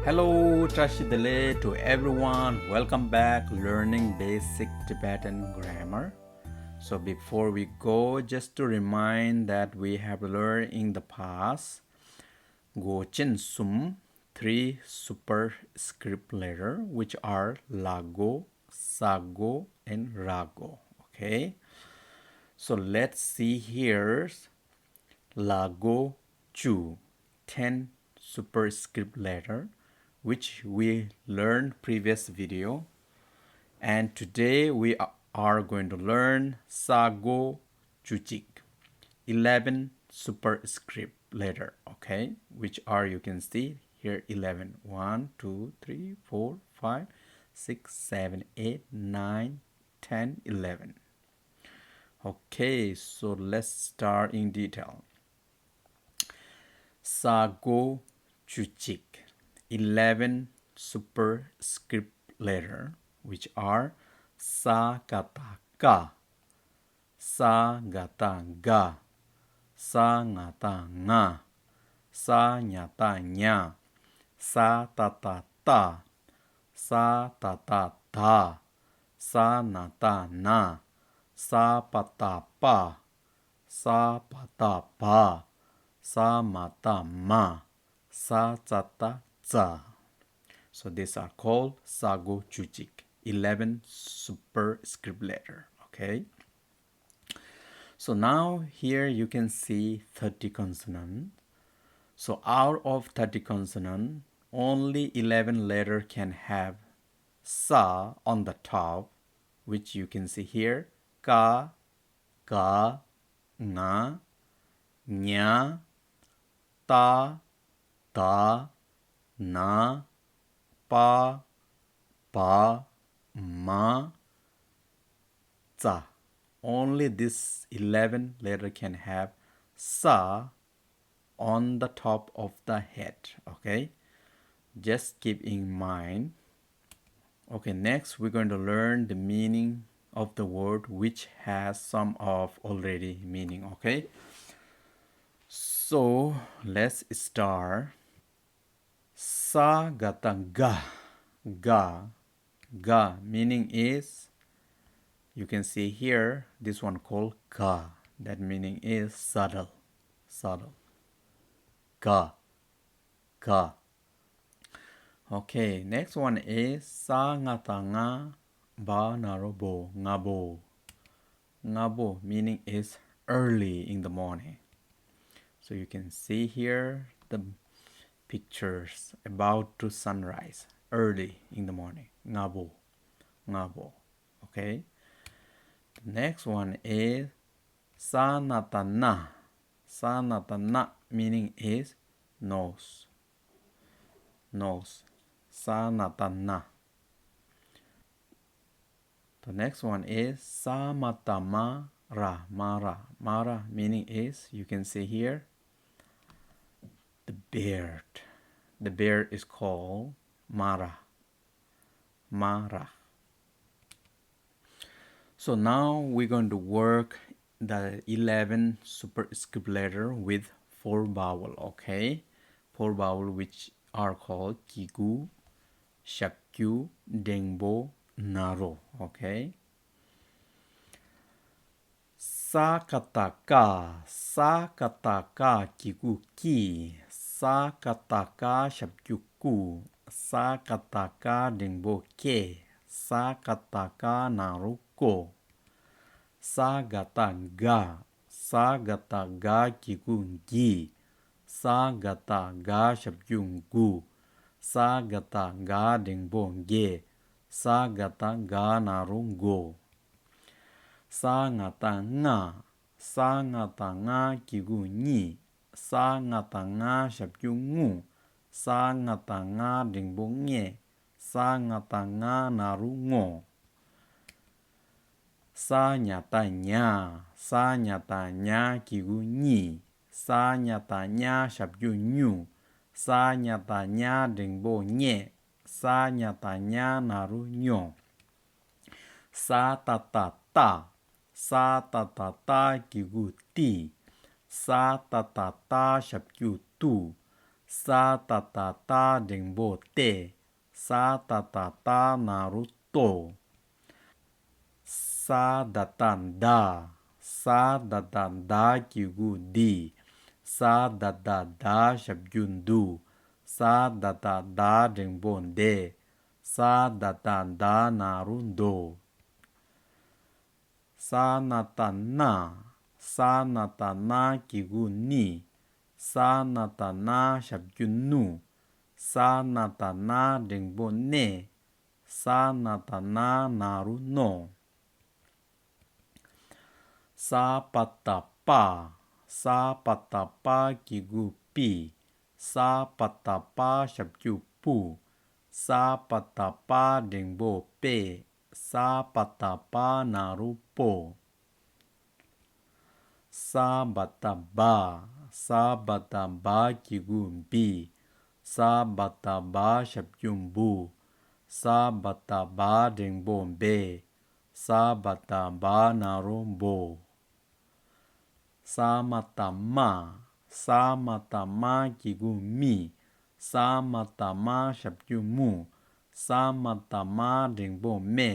Hello, Trashidale to everyone. Welcome back learning basic Tibetan grammar. So before we go, just to remind that we have learned in the past Go Chin Sum, three superscript letter which are Lago, Sago, and Rago. Okay. So let's see here Lago Chu, 10 superscript letter which we learned previous video, and today we are going to learn Sago Chuchik, 11 superscript letter, okay, which are, you can see here, 11. 1 2 3 4 5 6 7 8 9 10 11. Okay, so let's start in detail. Sago Chuchik, 11 superscript letter which are sa kata ka, sa gata ga, sa ngata nga, sa nyata nya, sa tata ta, sa tata ta, sa nata na, sa pata pa, sa pata pa, sa mata ma, sa tsata tsa. So these are called Sago Chuchik, 11 superscript letter. Okay. So now here you can see 30 consonants. So out of 30 consonants, only 11 letter can have sa on the top, which you can see here: ka, ga, nga, nya, ta, ta, na, pa, pa, ma, tsa. Only this 11 letter can have sa on the top of the head. Okay, just keep in mind. Okay, next we're going to learn the meaning of the word, which has some of already meaning. Okay, so let's start. Sa gata ga, ga, ga meaning is, you can see here, this one called ka. That meaning is subtle, subtle. Ka, ka. Okay, next one is sa ngata nga ba narobo, ngabo. Ngabo meaning is early in the morning. So you can see here the pictures about to sunrise, early in the morning. Ngabo, ngabo. Okay. The next one is sanatana. Sanatana meaning is nose, nose. Sanatana. The next one is samatama ra, mara. Mara meaning is, you can see here, the beard. The beard is called mara, mara. So now we're going to work the 11 superscript letter with 4 vowel. Okay, 4 vowel which are called kigu, shakyu, dengbo, naro. Okay. Sa kata ka, sa kata ka kigu ki, sa kata ka shakyu ku, sa kata ka dengbo ke, sa kata ka naro ko. Sa gata ga kigu gi, sa gata ga shakyu gu, sa gata ga dengbo ge, sa gata ga naro go. Sa ngata nga kigu ni, sa ngata nga shapyu ngu, sa ngata nga dengbo nge, sa ngata nga naru ngo. Sa nyata nya kigu ni, sa nyata nya shapyu nyu, sa nyata nya dengbo nye, sa nyata nya naru nyo. Sa tata ta, sa tata ta kigu ti, sa tata ta shapyu tu, sa ta ta ta ding bo te sa ta ta ta naruto sa da tan da sa da tan da kigu di sa da da da shabgyun du sa da da da ding bon de sa da tan da narundo sa na ta na sa na ta na kigu ni sa na ta na shabgyun nu sa na ta na ding bon ne sa na ta na naru no sa pa ta pa sa pa ta pa kigu pi sa pa ta pa shabgyu pu sa pa ta pa ding bo pe sa pa ta pa naru po sa ba ta ba sa ba ta ba kigu bi sa ba ta ba shabgyu bu sa ba ta ba ding bo be sa ba ta ba naru bo sa ma ta ma sa ma ta ma kigu mi sa ma ta ma shabgyu mu sa ma ta ma ding bo me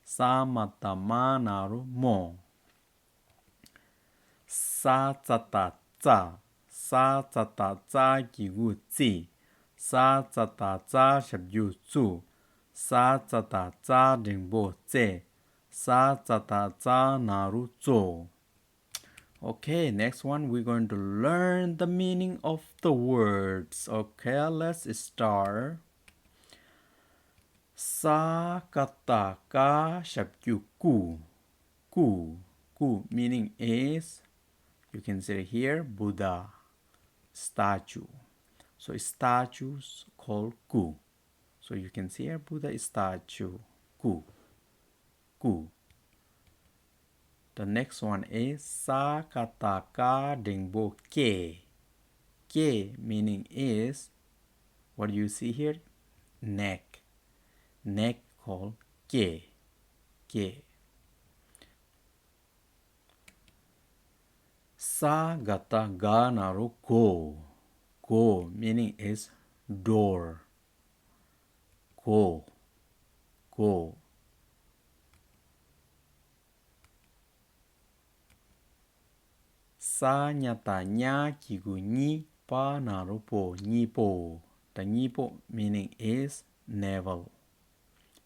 sa ma ta ma naru mo sa ta ta za sa ta ta za kigu zi sa ta ta za shabgyu zu sa ta ta za ding bo ze sa ta ta za naru zo. Okay, next one we're going to learn the meaning of the words. Okay, let's start. Sa kata ka shabgyu ku. Ku meaning is, you can say here, Buddha statue. So statues called ku. So you can see here Buddha statue. Ku. The next one is sa kata ka dingbo ke. Ke meaning is, what do you see here? Neck. Neck called ke. Ke. Sa gata ga naru go. Go meaning is door. Go. Go. Sa nyata nya kigu ni pa naru po. Ni po. The ni po meaning is navel.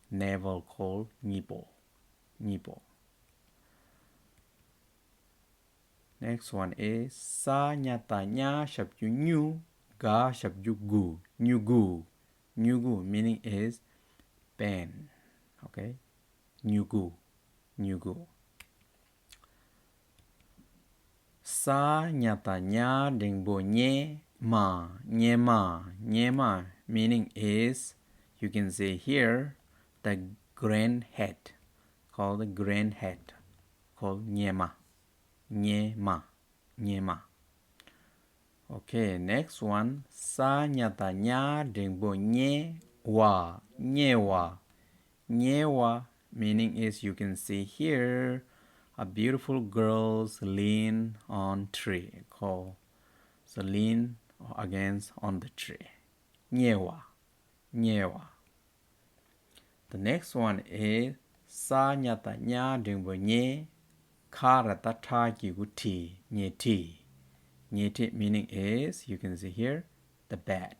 Navel called nipo. Nipo. Next one is sa nyata nya shabju nyu ga shabju gu. Nyugu. Nyugu meaning is pen. Okay. Nyugu. Nyugu. Sa nyata nya dingbo nye ma. Nye ma. Nye ma meaning is, you can say here, the grand head. Called the grand head. Called nyema. Nyema. Nyema. Okay, next one. Sa nyata nya dingbo nye wa. Nyewa. Nyewa meaning is, you can see here, a beautiful girls lean on tree. Called, so lean against on the tree. Nyewa. Nyewa. The next one is sa nyata nya dingbo nye karata taki guti. Nyeti. Nyeti meaning is, you can see here, the bed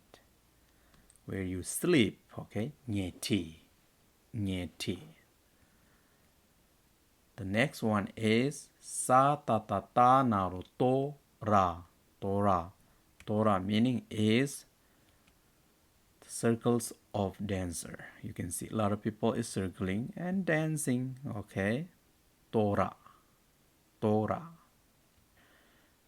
where you sleep. Okay. Nyeti. Nyeti. The next one is sa ta ta ta naruto ra. Tora. Tora meaning is circles of dancer. You can see a lot of people is circling and dancing. Okay. Tora. Tora.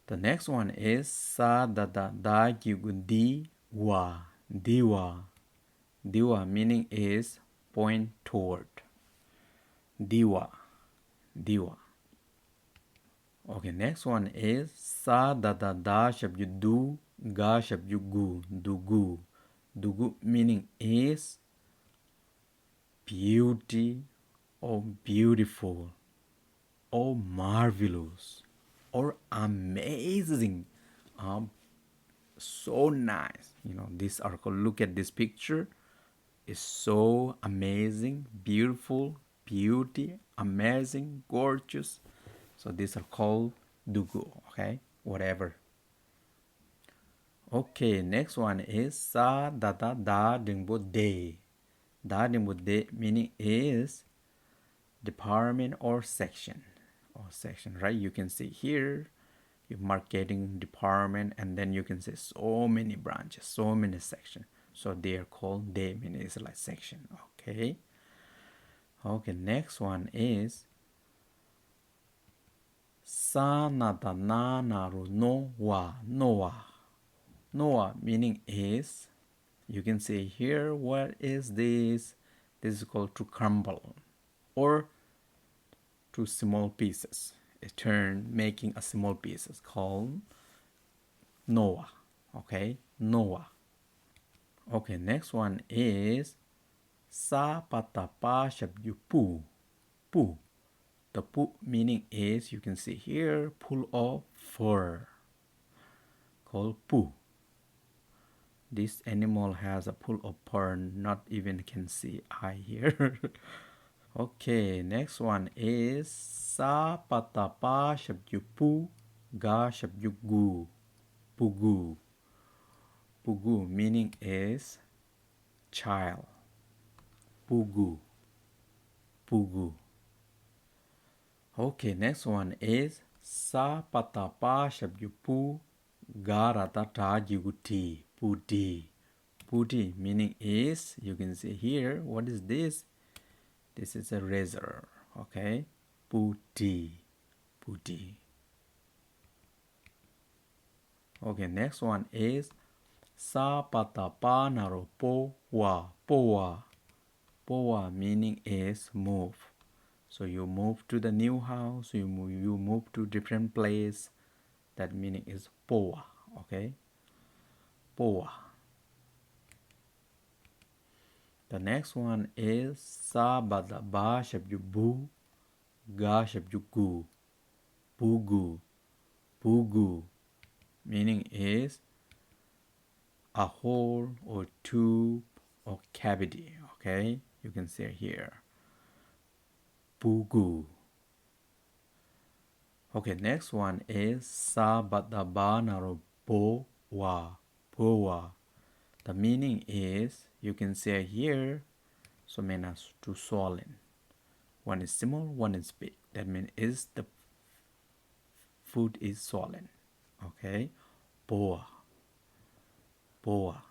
The next one is sa da da da di wa. Diwa. Diwa meaning is point toward. Diwa. Diwa. Okay, next one is sa da da da shabju du ga shabju gu. Dugu. Dugu meaning is beauty or beautiful or marvelous or amazing. so nice. These are called, look at this picture. It's so amazing, beautiful, beauty, amazing, gorgeous. So these are called dugu, okay? Whatever. Okay, next one is sa da da da dingbo de. Da dingbo de meaning is department or section. Right? You can see here your marketing department, and then you can see so many branches, so many sections. So they are called de meaning is like section. Okay. Okay, next one is sa na da na naru no wa noa. Noa meaning is, you can see here, what is this? This is called to crumble or to small pieces. A turn making a small pieces called Noah. Okay, Noah. Okay, next one is sa patapa shabyu pu. Pu. The pu meaning is, you can see here, pull of fur. Called pu. This animal has a pull of fur, not even can see eye here. Okay, next one is sa patapa shabyu pu ga shabyu gu. Pugu. Pugu meaning is child. Pugu. Pugu. Okay, next one is sa patapa shabyu pu ga ratata jiguti. Puti. Puti meaning is, you can see here, what is this? This is a razor. Okay, puti. Puti. Okay, next one is sa patapa naro po wa. Powa. Powa meaning is move. So you move to the new house, you move to different place. That meaning is powa. Okay, powa. The next one is sa bada ba shabyu bu ga shabyu gu. Pugu. Pugu meaning is a hole or tube or cavity. Okay, you can see here. Pugu. Okay, next one is sa bada ba naro po wa. Powa. The meaning is, you can say here, so means to swollen. One is small, one is big. That means is the food is swollen. Okay, poa. Poa.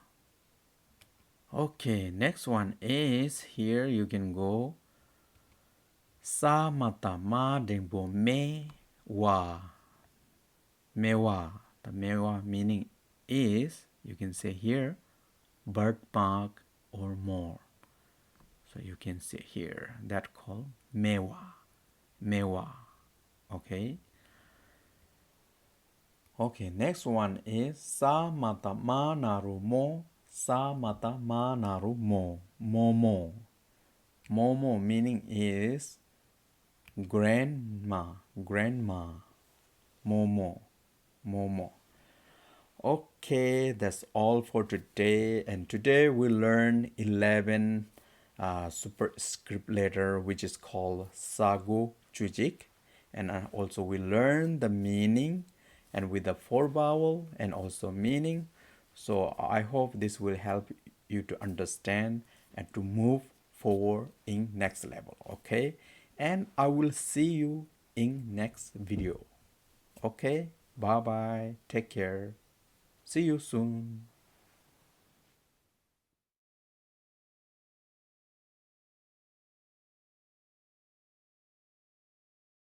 Okay, next one is, here you can go sa mata ma dengbo me wa. Mewa. The mewa meaning is, you can say here, birthmark or more. So you can see here, that called mewa. Mewa. Okay. Okay, next one is sa mata ma naru mo. Sa mata ma naru mo. Momo. Momo meaning is grandma. Grandma. Momo. Momo. Okay, that's all for today. And today we learn 11 superscript letter, which is called sago chujik. And also we learn the meaning and with the four vowel and also meaning. So I hope this will help you to understand and to move forward in next level. Okay, and I will see you in next video. Okay, bye bye, take care, see you soon.